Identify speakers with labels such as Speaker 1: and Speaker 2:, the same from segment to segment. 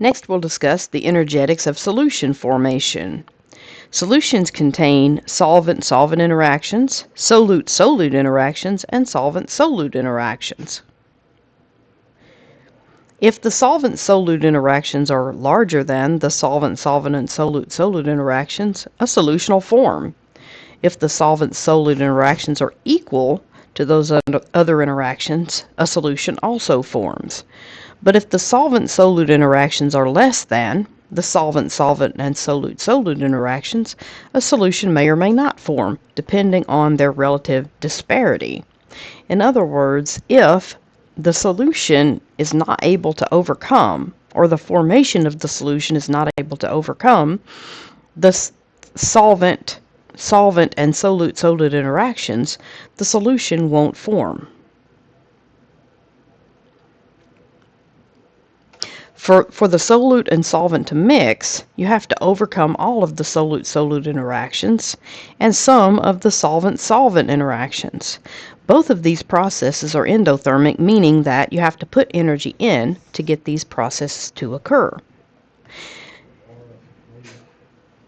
Speaker 1: Next, we'll discuss the energetics of solution formation. Solutions contain solvent-solvent interactions, solute-solute interactions, and solvent-solute interactions. If the solvent-solute interactions are larger than the solvent-solvent and solute-solute interactions, a solution will form. If the solvent-solute interactions are equal to those other interactions, a solution also forms. But if the solvent-solute interactions are less than the solvent-solvent and solute-solute interactions, a solution may or may not form, depending on their relative disparity. In other words, if the solution is not able to overcome, or the formation of the solution is not able to overcome, the solvent and solute-solute interactions, the solution won't form. For the solute and solvent to mix, you have to overcome all of the solute-solute interactions and some of the solvent-solvent interactions. Both of these processes are endothermic, meaning that you have to put energy in to get these processes to occur.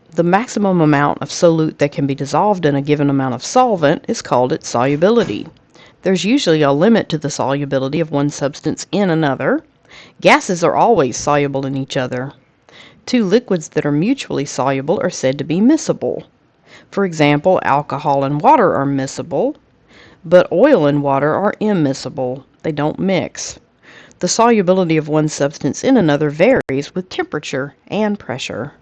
Speaker 1: The maximum amount of solute that can be dissolved in a given amount of solvent is called its solubility. There's usually a limit to the solubility of one substance in another. Gases are always soluble in each other. Two liquids that are mutually soluble are said to be miscible. For example, alcohol and water are miscible, but oil and water are immiscible. They don't mix. The solubility of one substance in another varies with temperature and pressure.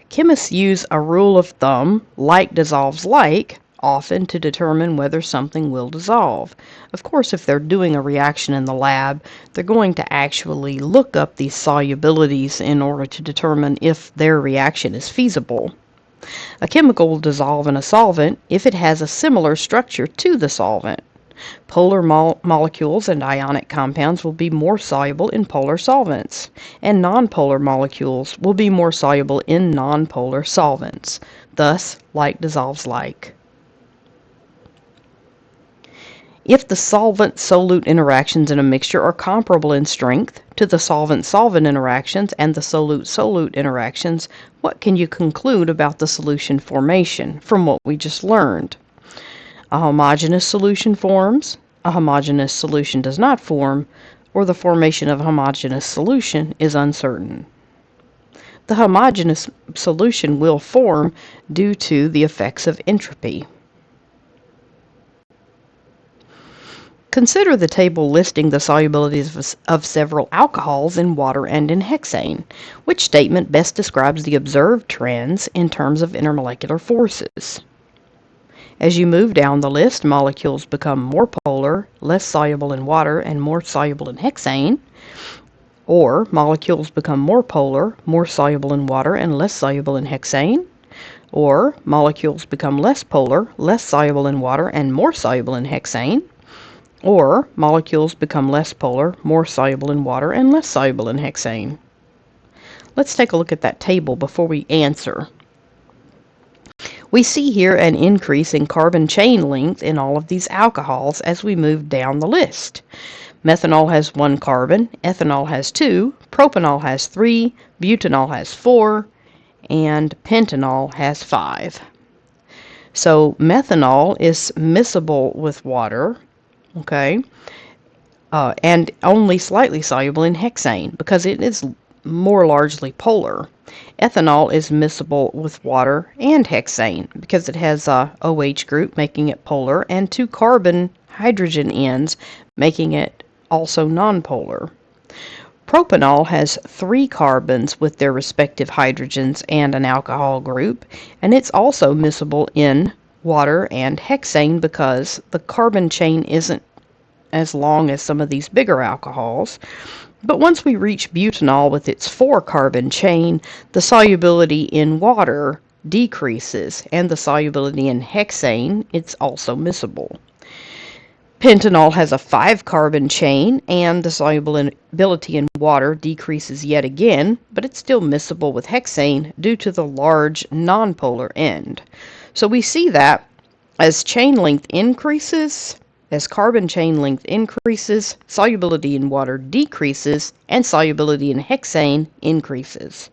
Speaker 1: Chemists use a rule of thumb, like dissolves like, often to determine whether something will dissolve. Of course, if they're doing a reaction in the lab, they're going to actually look up these solubilities in order to determine if their reaction is feasible. A chemical will dissolve in a solvent if it has a similar structure to the solvent. Polar molecules and ionic compounds will be more soluble in polar solvents, and nonpolar molecules will be more soluble in nonpolar solvents. Thus, like dissolves like. If the solvent-solute interactions in a mixture are comparable in strength to the solvent-solvent interactions and the solute-solute interactions, what can you conclude about the solution formation from what we just learned? A homogeneous solution forms, a homogeneous solution does not form, or the formation of a homogeneous solution is uncertain. The homogeneous solution will form due to the effects of entropy. Consider the table listing the solubilities of several alcohols in water and in hexane. Which statement best describes the observed trends in terms of intermolecular forces? As you move down the list, molecules become more polar, less soluble in water, and more soluble in hexane. Or molecules become more polar, more soluble in water, and less soluble in hexane. Or molecules become less polar, less soluble in water, and more soluble in hexane. Or molecules become less polar, more soluble in water, and less soluble in hexane. Let's take a look at that table before we answer. We see here an increase in carbon chain length in all of these alcohols as we move down the list. Methanol has 1 carbon, ethanol has 2, propanol has 3, butanol has 4, and pentanol has 5. So methanol is miscible with water, okay, and only slightly soluble in hexane because it is more largely polar. Ethanol is miscible with water and hexane because it has a OH group making it polar and 2 carbon hydrogen ends making it also nonpolar. Propanol has 3 carbons with their respective hydrogens and an alcohol group, and it's also miscible in water and hexane because the carbon chain isn't as long as some of these bigger alcohols. But once we reach butanol with its 4 carbon chain, the solubility in water decreases, and the solubility in hexane, it's also miscible. Pentanol has a 5 carbon chain, and the solubility in water decreases yet again, but it's still miscible with hexane due to the large nonpolar end. So we see that as chain length increases, As carbon chain length increases, solubility in water decreases, and solubility in hexane increases.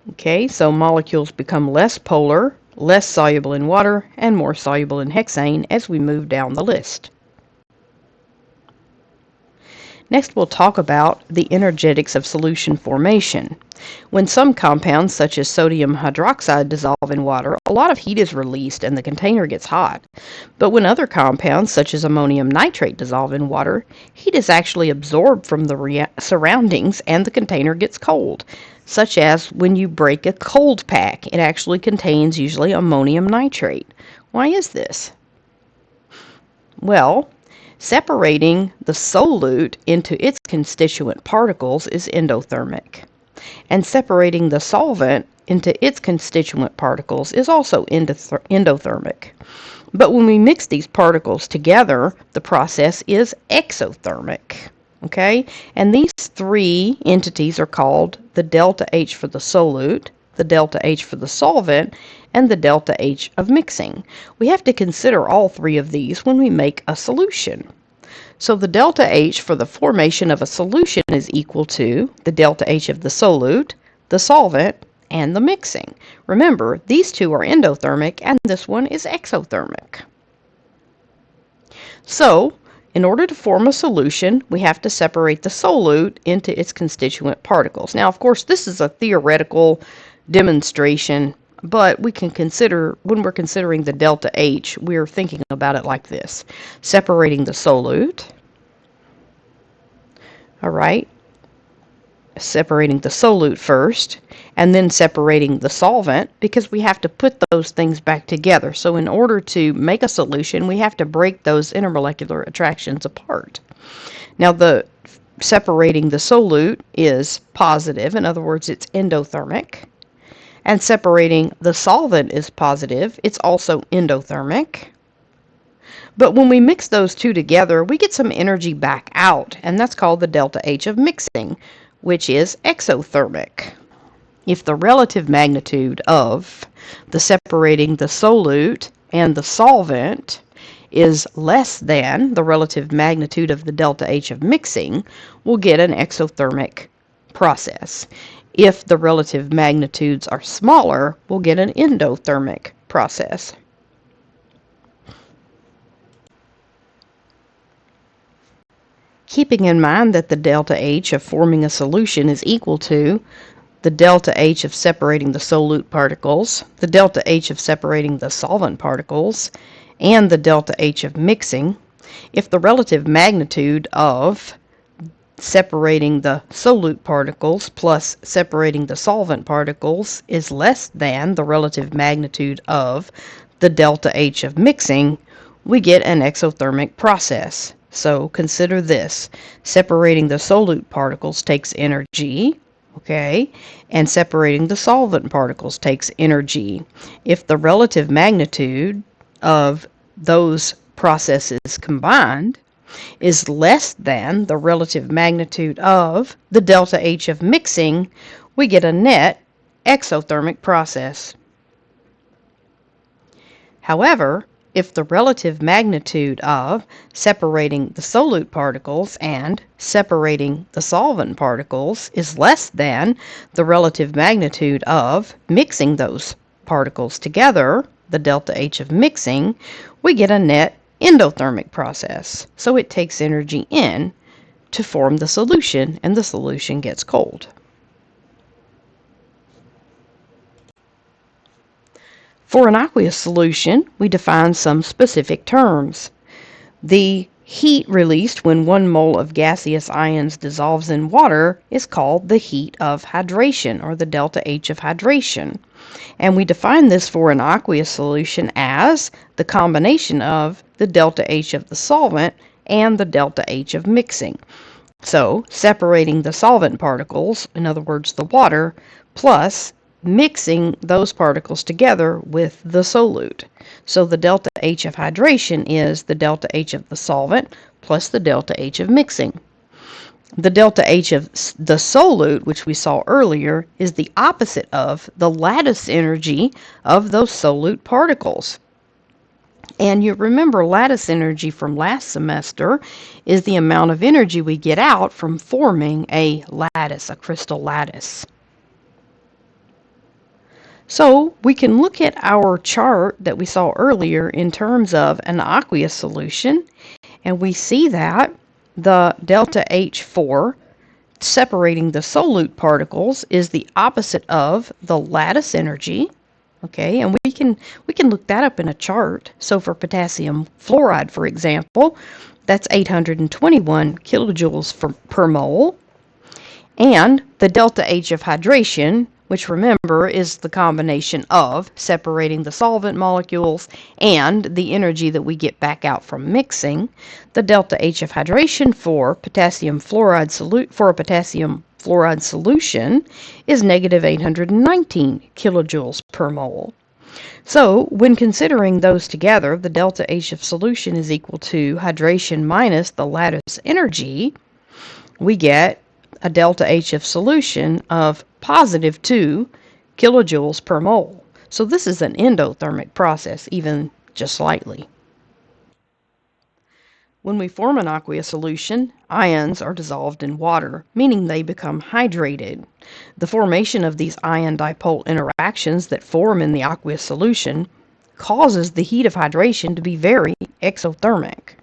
Speaker 1: Okay, so molecules become less polar, less soluble in water, and more soluble in hexane as we move down the list. Next, we'll talk about the energetics of solution formation. When some compounds, such as sodium hydroxide, dissolve in water, a lot of heat is released and the container gets hot. But when other compounds, such as ammonium nitrate, dissolve in water, heat is actually absorbed from the surroundings and the container gets cold, such as when you break a cold pack. It actually contains usually ammonium nitrate. Why is this? Well, separating the solute into its constituent particles is endothermic, and separating the solvent into its constituent particles is also endothermic. But when we mix these particles together, the process is exothermic. Okay? And these three entities are called the delta H for the solute, the delta H for the solvent, and the delta H of mixing. We have to consider all three of these when we make a solution. So the delta H for the formation of a solution is equal to the delta H of the solute, the solvent, and the mixing. Remember, these two are endothermic and this one is exothermic. So, in order to form a solution, we have to separate the solute into its constituent particles. Now, of course, this is a theoretical demonstration, but we can consider, when we're considering the delta H, we're thinking about it like this. Separating the solute, all right, separating the solute first, and then separating the solvent, because we have to put those things back together. So in order to make a solution, we have to break those intermolecular attractions apart. Now, the separating the solute is positive, in other words, it's endothermic. And separating the solvent is positive, it's also endothermic. But when we mix those two together, we get some energy back out, and that's called the delta H of mixing, which is exothermic. If the relative magnitude of the separating the solute and the solvent is less than the relative magnitude of the delta H of mixing, we'll get an exothermic process. If the relative magnitudes are smaller, we'll get an endothermic process. Keeping in mind that the delta H of forming a solution is equal to the delta H of separating the solute particles, the delta H of separating the solvent particles, and the delta H of mixing, if the relative magnitude of separating the solute particles plus separating the solvent particles is less than the relative magnitude of the delta H of mixing, we get an exothermic process. So consider this. Separating the solute particles takes energy, okay, and separating the solvent particles takes energy. If the relative magnitude of those processes combined is less than the relative magnitude of the delta H of mixing, we get a net exothermic process. However, if the relative magnitude of separating the solute particles and separating the solvent particles is less than the relative magnitude of mixing those particles together, the delta H of mixing, we get a net endothermic process. So it takes energy in to form the solution, and the solution gets cold. For an aqueous solution, we define some specific terms. The heat released when 1 mole of gaseous ions dissolves in water is called the heat of hydration, or the delta H of hydration. And we define this for an aqueous solution as the combination of the delta H of the solvent and the delta H of mixing. So, separating the solvent particles, in other words the water, plus mixing those particles together with the solute. So the delta H of hydration is the delta H of the solvent plus the delta H of mixing. The delta H of the solute, which we saw earlier, is the opposite of the lattice energy of those solute particles. And you remember lattice energy from last semester is the amount of energy we get out from forming a lattice, a crystal lattice. So we can look at our chart that we saw earlier in terms of an aqueous solution, and we see that the delta H4 separating the solute particles is the opposite of the lattice energy. Okay, and we can look that up in a chart. So for potassium fluoride, for example, that's 821 kilojoules per mole. And the delta H of hydration, which remember is the combination of separating the solvent molecules and the energy that we get back out from mixing, the delta H of hydration for potassium fluoride solution is negative 819 kilojoules per mole. So when considering those together, the delta H of solution is equal to hydration minus the lattice energy. We get a delta H of solution of positive 2 kilojoules per mole. So this is an endothermic process, even just slightly. When we form an aqueous solution, ions are dissolved in water, meaning they become hydrated. The formation of these ion-dipole interactions that form in the aqueous solution causes the heat of hydration to be very exothermic.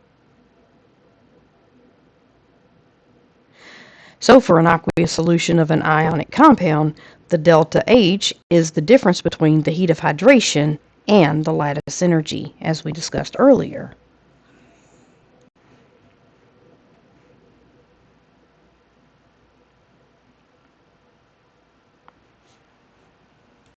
Speaker 1: So for an aqueous solution of an ionic compound, the delta H is the difference between the heat of hydration and the lattice energy, as we discussed earlier.